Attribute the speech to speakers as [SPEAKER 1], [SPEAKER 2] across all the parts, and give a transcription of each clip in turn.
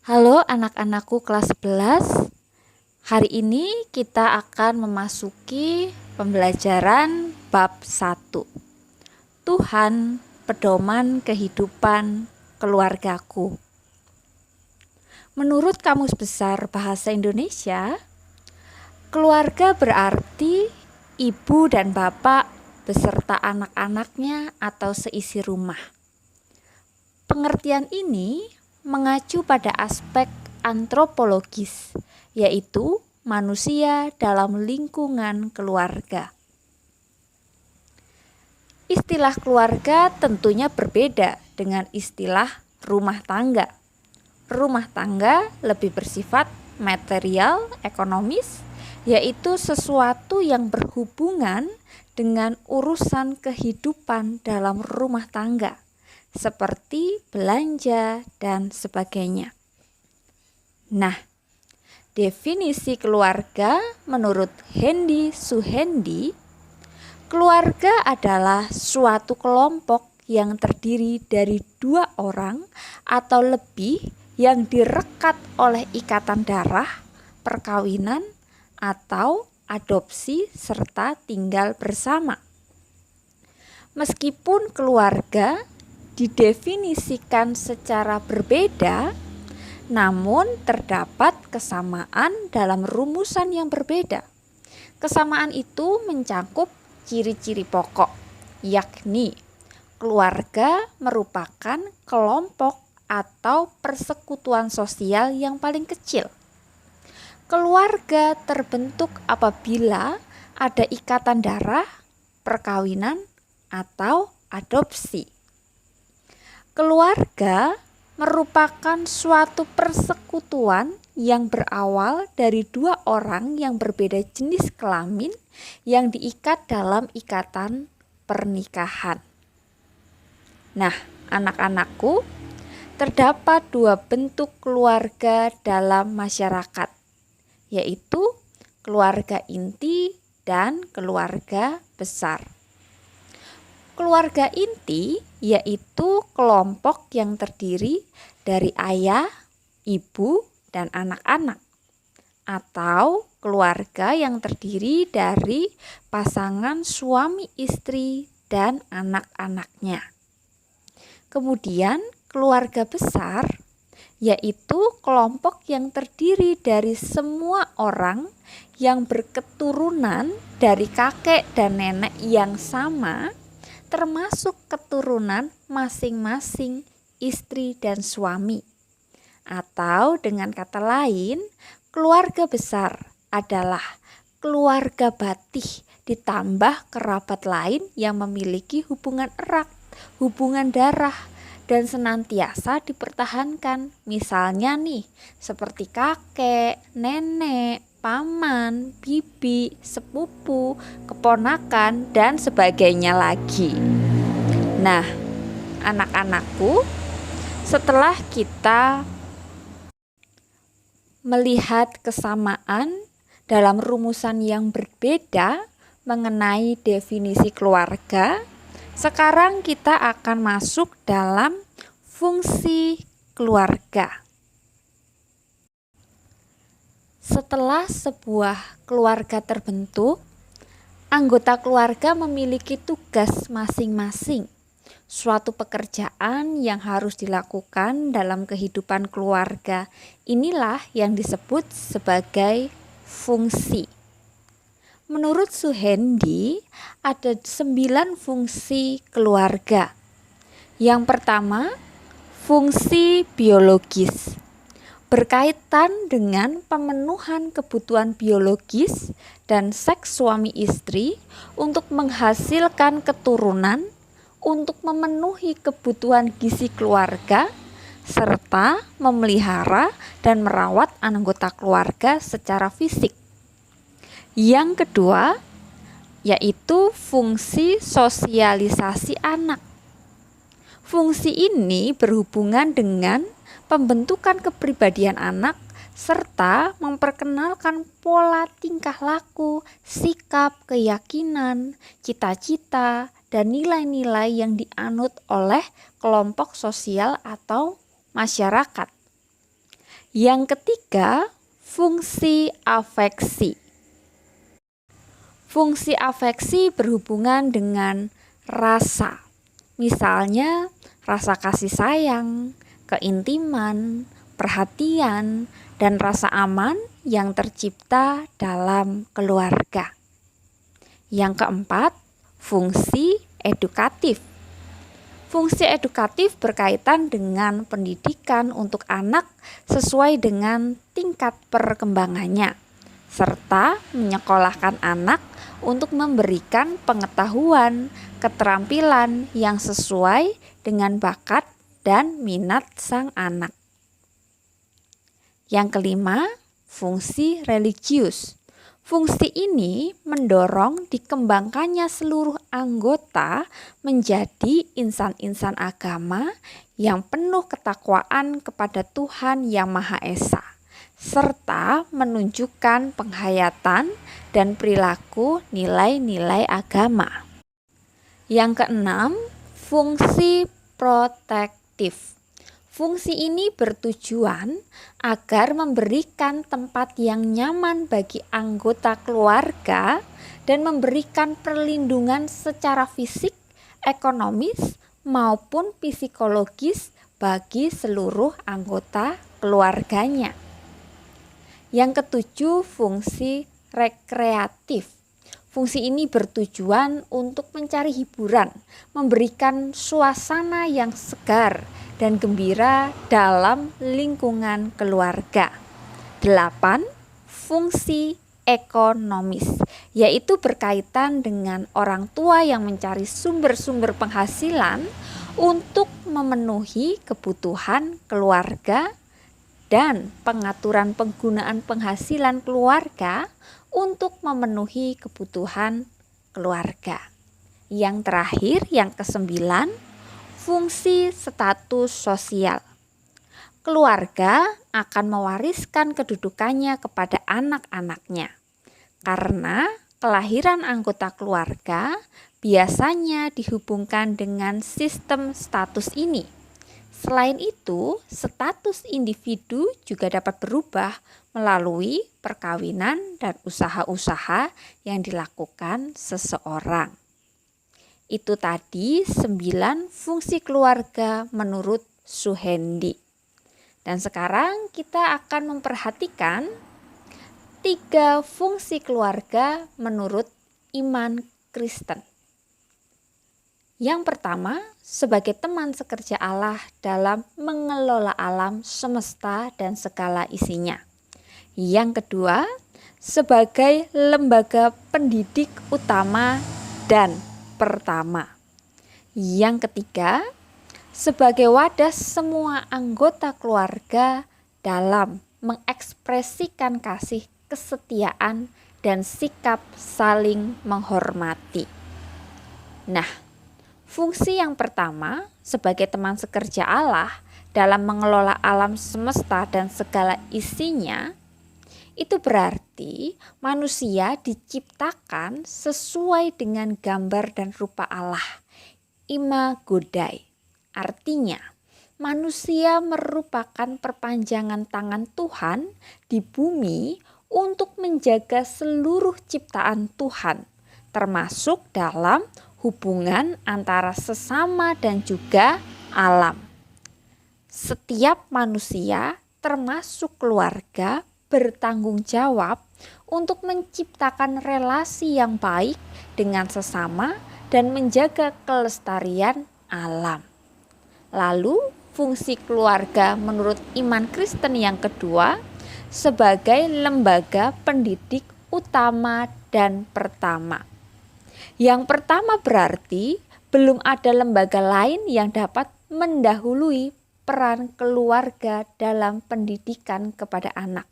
[SPEAKER 1] Halo anak-anakku kelas 11. Hari ini kita akan memasuki pembelajaran bab 1. Tuhan, pedoman kehidupan keluargaku. Menurut Kamus Besar Bahasa Indonesia, keluarga berarti ibu dan bapak beserta anak-anaknya atau seisi rumah. Pengertian ini mengacu pada aspek antropologis, yaitu manusia dalam lingkungan keluarga. Istilah keluarga tentunya berbeda dengan istilah rumah tangga. Rumah tangga lebih bersifat material, ekonomis, yaitu sesuatu yang berhubungan dengan urusan kehidupan dalam rumah tangga, seperti belanja dan sebagainya. Nah, definisi keluarga menurut Hendy Suhendi, keluarga adalah suatu kelompok yang terdiri dari 2 orang atau lebih yang direkat oleh ikatan darah, perkawinan, atau adopsi serta tinggal bersama. Meskipun keluarga didefinisikan secara berbeda, namun terdapat kesamaan dalam rumusan yang berbeda. Kesamaan itu mencakup ciri-ciri pokok, yakni keluarga merupakan kelompok atau persekutuan sosial yang paling kecil. Keluarga terbentuk apabila ada ikatan darah, perkawinan, atau adopsi. Keluarga merupakan suatu persekutuan yang berawal dari 2 orang yang berbeda jenis kelamin yang diikat dalam ikatan pernikahan. Nah, anak-anakku, terdapat 2 bentuk keluarga dalam masyarakat, yaitu keluarga inti dan keluarga besar. Keluarga inti yaitu kelompok yang terdiri dari ayah, ibu, dan anak-anak, atau keluarga yang terdiri dari pasangan suami istri dan anak-anaknya. Kemudian keluarga besar yaitu kelompok yang terdiri dari semua orang yang berketurunan dari kakek dan nenek yang sama, termasuk keturunan masing-masing istri dan suami. Atau dengan kata lain, keluarga besar adalah keluarga batih ditambah kerabat lain yang memiliki hubungan erat, hubungan darah, dan senantiasa dipertahankan. Misalnya nih, seperti kakek, nenek, paman, bibi, sepupu, keponakan, dan sebagainya lagi. Nah, anak-anakku, setelah kita melihat kesamaan dalam rumusan yang berbeda mengenai definisi keluarga, sekarang kita akan masuk dalam fungsi keluarga. Setelah sebuah keluarga terbentuk, anggota keluarga memiliki tugas masing-masing, suatu pekerjaan yang harus dilakukan dalam kehidupan keluarga. Inilah yang disebut sebagai fungsi. Menurut Suhendi, ada 9 fungsi keluarga. Yang pertama, fungsi biologis. Berkaitan dengan pemenuhan kebutuhan biologis dan seks suami istri untuk menghasilkan keturunan, untuk memenuhi kebutuhan gizi keluarga, serta memelihara dan merawat anggota keluarga secara fisik. Yang kedua, yaitu fungsi sosialisasi anak. Fungsi ini berhubungan dengan pembentukan kepribadian anak serta memperkenalkan pola tingkah laku, sikap, keyakinan, cita-cita, dan nilai-nilai yang dianut oleh kelompok sosial atau masyarakat. Yang ketiga, fungsi afeksi. Fungsi afeksi berhubungan dengan rasa. Misalnya, rasa kasih sayang, keintiman, perhatian, dan rasa aman yang tercipta dalam keluarga. Yang keempat, fungsi edukatif. Fungsi edukatif berkaitan dengan pendidikan untuk anak sesuai dengan tingkat perkembangannya, serta menyekolahkan anak untuk memberikan pengetahuan, keterampilan yang sesuai dengan bakat dan minat sang anak. Yang kelima, fungsi religius. Fungsi ini mendorong dikembangkannya seluruh anggota menjadi insan-insan agama yang penuh ketakwaan kepada Tuhan Yang Maha Esa, serta menunjukkan penghayatan dan perilaku nilai-nilai agama. Yang keenam, fungsi protektif. Fungsi ini bertujuan agar memberikan tempat yang nyaman bagi anggota keluarga dan memberikan perlindungan secara fisik, ekonomis, maupun psikologis bagi seluruh anggota keluarganya. Yang ketujuh, fungsi rekreatif. Fungsi ini bertujuan untuk mencari hiburan, memberikan suasana yang segar dan gembira dalam lingkungan keluarga. 8. Fungsi ekonomis, yaitu berkaitan dengan orang tua yang mencari sumber-sumber penghasilan untuk memenuhi kebutuhan keluarga dan pengaturan penggunaan penghasilan keluarga untuk memenuhi kebutuhan keluarga. Yang terakhir, yang kesembilan, fungsi status sosial. Keluarga akan mewariskan kedudukannya kepada anak-anaknya, karena kelahiran anggota keluarga biasanya dihubungkan dengan sistem status ini. Selain itu, status individu juga dapat berubah melalui perkawinan dan usaha-usaha yang dilakukan seseorang. Itu tadi 9 fungsi keluarga menurut Suhendi. Dan sekarang kita akan memperhatikan 3 fungsi keluarga menurut iman Kristen. Yang pertama, sebagai teman sekerja Allah dalam mengelola alam semesta dan segala isinya. Yang kedua, sebagai lembaga pendidik utama dan pertama. Yang ketiga, sebagai wadah semua anggota keluarga dalam mengekspresikan kasih, kesetiaan, dan sikap saling menghormati. Nah, fungsi yang pertama sebagai teman sekerja Allah dalam mengelola alam semesta dan segala isinya, itu berarti manusia diciptakan sesuai dengan gambar dan rupa Allah, imago Dei. Artinya, manusia merupakan perpanjangan tangan Tuhan di bumi untuk menjaga seluruh ciptaan Tuhan, termasuk dalam hubungan antara sesama dan juga alam. Setiap manusia, termasuk keluarga, bertanggung jawab untuk menciptakan relasi yang baik dengan sesama dan menjaga kelestarian alam. Lalu, fungsi keluarga menurut iman Kristen yang kedua sebagai lembaga pendidik utama dan pertama. Yang pertama berarti belum ada lembaga lain yang dapat mendahului peran keluarga dalam pendidikan kepada anak.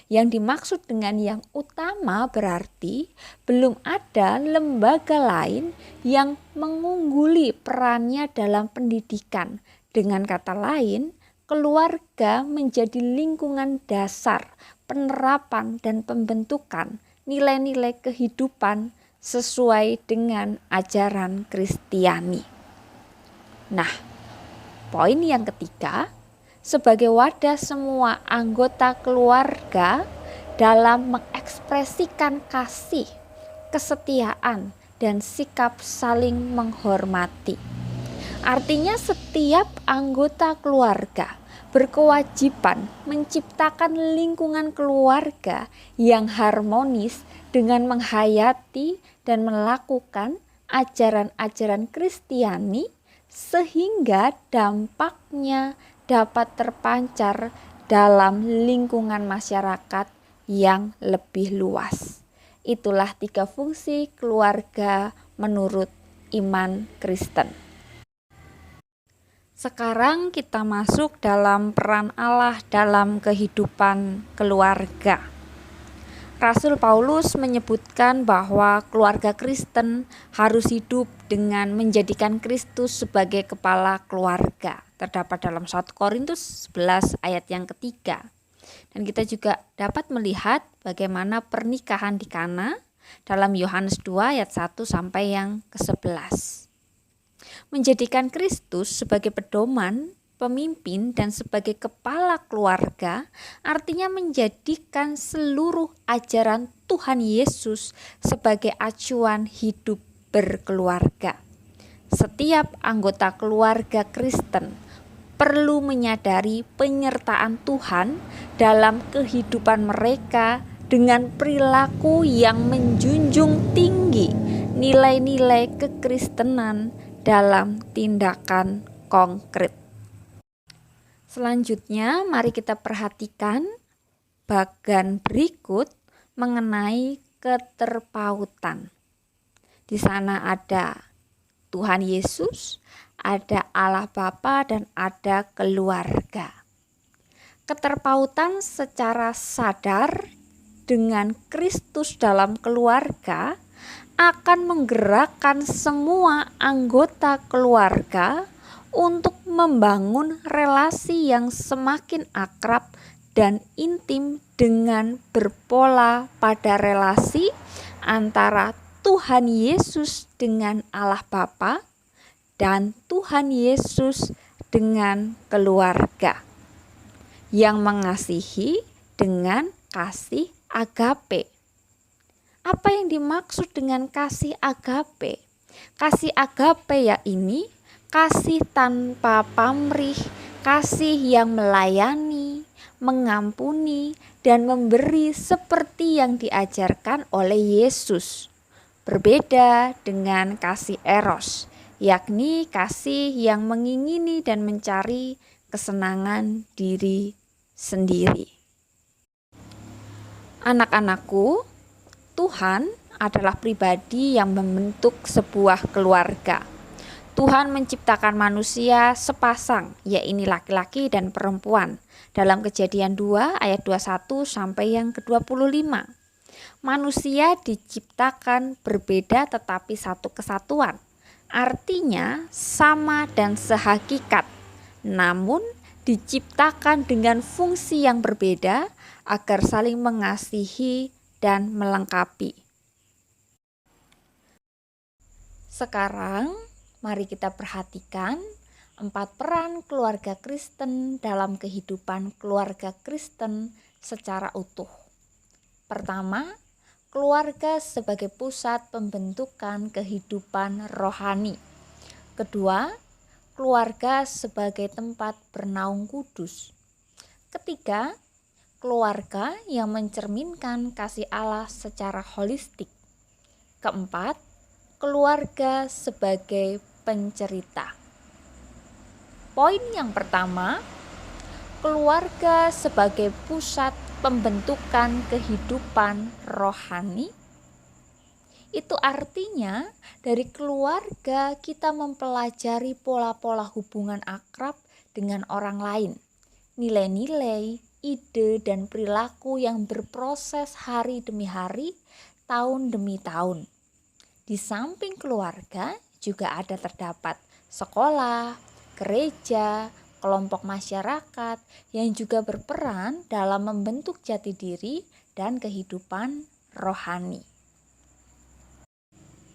[SPEAKER 1] Yang dimaksud dengan yang utama berarti belum ada lembaga lain yang mengungguli perannya dalam pendidikan. Dengan kata lain, keluarga menjadi lingkungan dasar, penerapan dan pembentukan nilai-nilai kehidupan sesuai dengan ajaran Kristiani. Nah, poin yang ketiga, sebagai wadah semua anggota keluarga dalam mengekspresikan kasih, kesetiaan, dan sikap saling menghormati. Artinya setiap anggota keluarga berkewajiban menciptakan lingkungan keluarga yang harmonis dengan menghayati dan melakukan ajaran-ajaran Kristiani sehingga dampaknya dapat terpancar dalam lingkungan masyarakat yang lebih luas. Itulah 3 fungsi keluarga menurut iman Kristen. Sekarang kita masuk dalam peran Allah dalam kehidupan keluarga. Rasul Paulus menyebutkan bahwa keluarga Kristen harus hidup dengan menjadikan Kristus sebagai kepala keluarga. Terdapat dalam 1 Korintus 11 ayat yang ketiga. Dan kita juga dapat melihat bagaimana pernikahan di Kana dalam Yohanes 2 ayat 1 sampai yang ke-11. Menjadikan Kristus sebagai pedoman, pemimpin, dan sebagai kepala keluarga artinya menjadikan seluruh ajaran Tuhan Yesus sebagai acuan hidup berkeluarga. Setiap anggota keluarga Kristen perlu menyadari penyertaan Tuhan dalam kehidupan mereka dengan perilaku yang menjunjung tinggi nilai-nilai kekristenan dalam tindakan konkret. Selanjutnya, mari kita perhatikan bagian berikut mengenai keterpautan. Di sana ada Tuhan Yesus, ada Allah Bapa, dan ada keluarga. Keterpautan secara sadar dengan Kristus dalam keluarga akan menggerakkan semua anggota keluarga untuk membangun relasi yang semakin akrab dan intim dengan berpola pada relasi antara Tuhan Yesus dengan Allah Bapa dan Tuhan Yesus dengan keluarga yang mengasihi dengan kasih agape. Apa yang dimaksud dengan kasih agape? Kasih agape ya ini kasih tanpa pamrih, kasih yang melayani, mengampuni, dan memberi seperti yang diajarkan oleh Yesus. Berbeda dengan kasih eros, yakni kasih yang mengingini dan mencari kesenangan diri sendiri. Anak-anakku, Tuhan adalah pribadi yang membentuk sebuah keluarga. Tuhan menciptakan manusia sepasang, yaitu laki-laki dan perempuan. Dalam Kejadian 2 ayat 21 sampai yang ke-25. Manusia diciptakan berbeda tetapi satu kesatuan. Artinya sama dan sehakikat. Namun diciptakan dengan fungsi yang berbeda agar saling mengasihi dan melengkapi. Sekarang mari kita perhatikan 4 peran keluarga Kristen dalam kehidupan keluarga Kristen secara utuh. Pertama, keluarga sebagai pusat pembentukan kehidupan rohani. Kedua, keluarga sebagai tempat bernaung kudus. Ketiga, keluarga yang mencerminkan kasih Allah secara holistik. Keempat, keluarga sebagai pencerita. Poin yang pertama, keluarga sebagai pusat pembentukan kehidupan rohani. Itu artinya dari keluarga kita mempelajari pola-pola hubungan akrab dengan orang lain. Nilai-nilai, ide, dan perilaku yang berproses hari demi hari, tahun demi tahun. Di samping keluarga juga ada terdapat sekolah, gereja, kelompok masyarakat yang juga berperan dalam membentuk jati diri dan kehidupan rohani.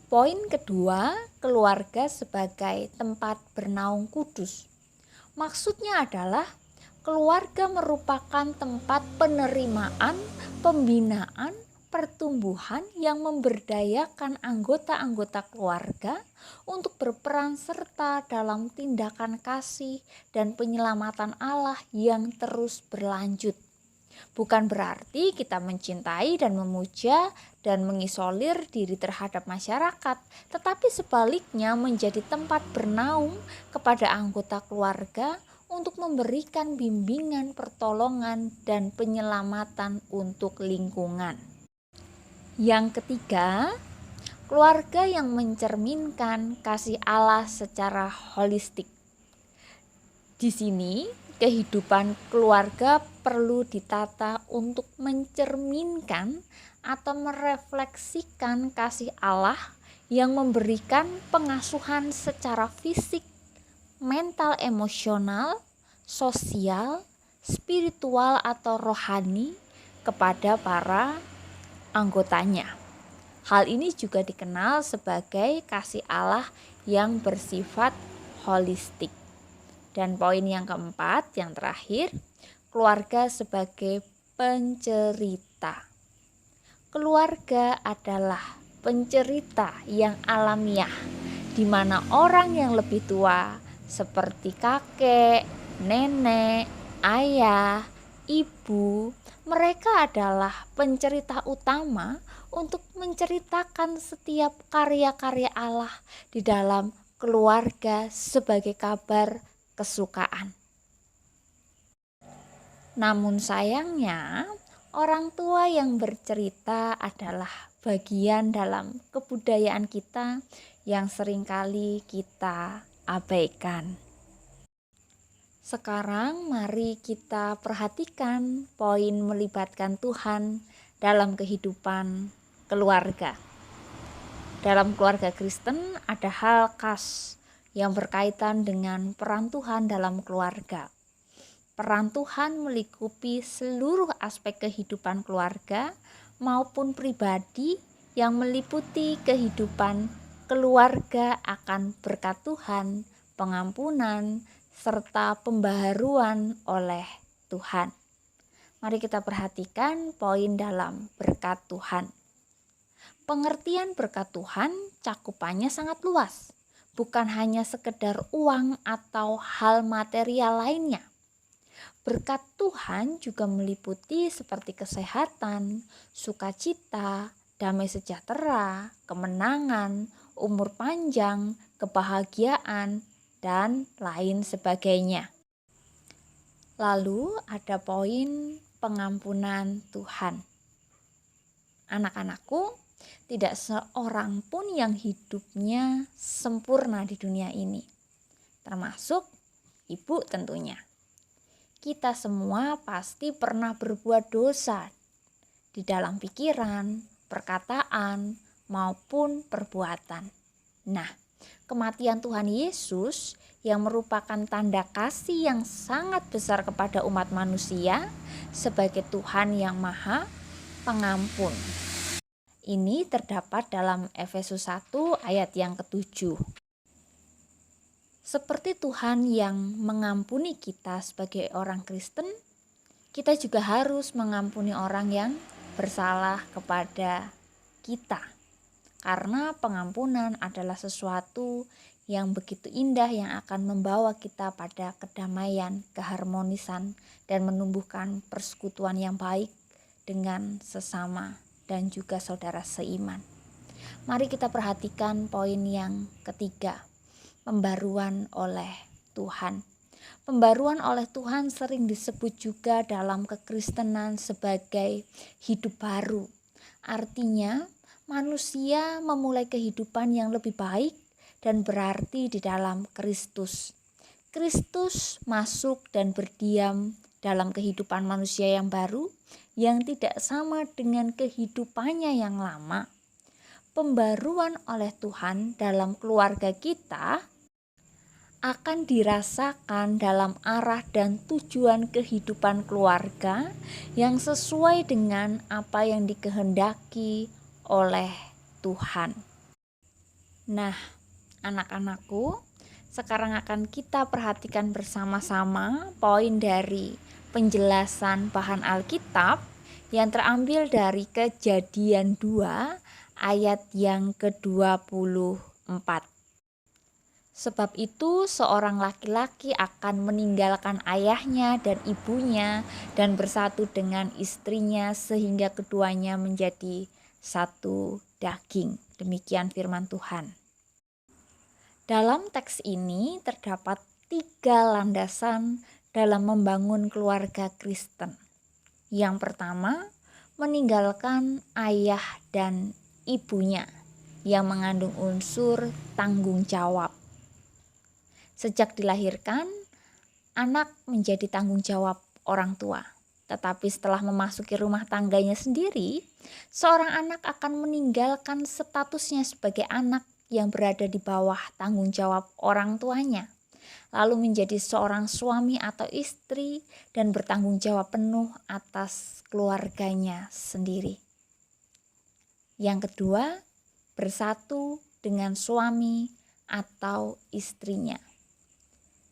[SPEAKER 1] Poin kedua, keluarga sebagai tempat bernaung kudus. Maksudnya adalah Keluarga merupakan tempat penerimaan, pembinaan, pertumbuhan yang memberdayakan anggota-anggota keluarga untuk berperan serta dalam tindakan kasih dan penyelamatan Allah yang terus berlanjut. Bukan berarti kita mencintai dan memuja dan mengisolir diri terhadap masyarakat, tetapi sebaliknya menjadi tempat bernaung kepada anggota keluarga untuk memberikan bimbingan, pertolongan, dan penyelamatan untuk lingkungan. Yang ketiga, keluarga yang mencerminkan kasih Allah secara holistik. Di sini, kehidupan keluarga perlu ditata untuk mencerminkan atau merefleksikan kasih Allah yang memberikan pengasuhan secara fisik, mental, emosional, sosial, spiritual atau rohani kepada para anggotanya. Hal ini juga dikenal sebagai kasih Allah yang bersifat holistik. Dan poin yang keempat, yang terakhir, keluarga sebagai pencerita. Keluarga adalah pencerita yang alamiah, di mana orang yang lebih tua seperti kakek, nenek, ayah, ibu, mereka adalah pencerita utama untuk menceritakan setiap karya-karya Allah di dalam keluarga sebagai kabar kesukaan. Namun sayangnya, orang tua yang bercerita adalah bagian dalam kebudayaan kita yang seringkali kita abaikan. Sekarang mari kita perhatikan poin melibatkan Tuhan dalam kehidupan keluarga. Dalam keluarga Kristen ada hal khas yang berkaitan dengan peran Tuhan dalam keluarga. Peran Tuhan melingkupi seluruh aspek kehidupan keluarga maupun pribadi yang meliputi kehidupan keluarga akan berkat Tuhan, pengampunan, serta pembaharuan oleh Tuhan. Mari kita perhatikan poin dalam berkat Tuhan. Pengertian berkat Tuhan cakupannya sangat luas. Bukan hanya sekedar uang atau hal material lainnya. Berkat Tuhan juga meliputi seperti kesehatan, sukacita, damai sejahtera, kemenangan, umur panjang, kebahagiaan, dan lain sebagainya. Lalu ada poin pengampunan Tuhan. Anak-anakku, tidak seorang pun yang hidupnya sempurna di dunia ini, termasuk ibu tentunya. Kita semua pasti pernah berbuat dosa di dalam pikiran, perkataan, maupun perbuatan. Nah, kematian Tuhan Yesus yang merupakan tanda kasih yang sangat besar kepada umat manusia sebagai Tuhan yang Maha Pengampun. Ini terdapat dalam Efesus 1 ayat yang ke-7. Seperti Tuhan yang mengampuni kita sebagai orang Kristen, kita juga harus mengampuni orang yang bersalah kepada kita. Karena pengampunan adalah sesuatu yang begitu indah yang akan membawa kita pada kedamaian, keharmonisan, dan menumbuhkan persekutuan yang baik dengan sesama dan juga saudara seiman. Mari kita perhatikan poin yang ketiga, pembaruan oleh Tuhan. Pembaruan oleh Tuhan sering disebut juga dalam kekristenan sebagai hidup baru. Artinya, manusia memulai kehidupan yang lebih baik dan berarti di dalam Kristus. Kristus masuk dan berdiam dalam kehidupan manusia yang baru, yang tidak sama dengan kehidupannya yang lama. Pembaruan oleh Tuhan dalam keluarga kita akan dirasakan dalam arah dan tujuan kehidupan keluarga yang sesuai dengan apa yang dikehendaki oleh Tuhan. Nah, anak-anakku, Sekarang akan kita perhatikan bersama-sama poin dari penjelasan bahan Alkitab yang terambil dari Kejadian 2 ayat yang ke-24. Sebab itu seorang laki-laki akan meninggalkan ayahnya dan ibunya dan bersatu dengan istrinya sehingga keduanya menjadi satu daging. Demikian firman Tuhan. Dalam teks ini terdapat 3 landasan dalam membangun keluarga Kristen. Yang pertama, meninggalkan ayah dan ibunya yang mengandung unsur tanggung jawab. Sejak dilahirkan, anak menjadi tanggung jawab orang tua. Tetapi setelah memasuki rumah tangganya sendiri, seorang anak akan meninggalkan statusnya sebagai anak yang berada di bawah tanggung jawab orang tuanya, lalu menjadi seorang suami atau istri dan bertanggung jawab penuh atas keluarganya sendiri. Yang kedua, bersatu dengan suami atau istrinya.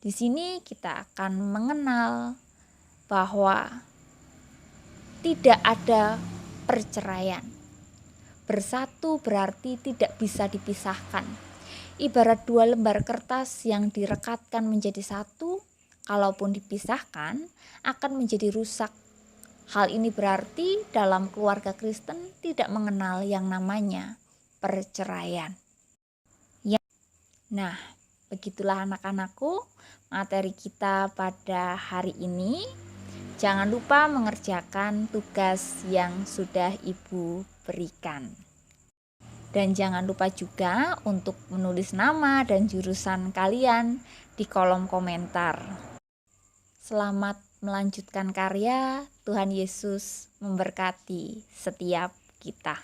[SPEAKER 1] Di sini kita akan mengenal bahwa tidak ada perceraian. Bersatu berarti tidak bisa dipisahkan. Ibarat 2 lembar kertas yang direkatkan menjadi satu, kalaupun dipisahkan akan menjadi rusak. Hal ini berarti dalam keluarga Kristen tidak mengenal yang namanya perceraian. Nah, begitulah anak-anakku materi kita pada hari ini. Jangan lupa mengerjakan tugas yang sudah Ibu berikan. Dan jangan lupa juga untuk menulis nama dan jurusan kalian di kolom komentar. Selamat melanjutkan karya. Tuhan Yesus memberkati setiap kita.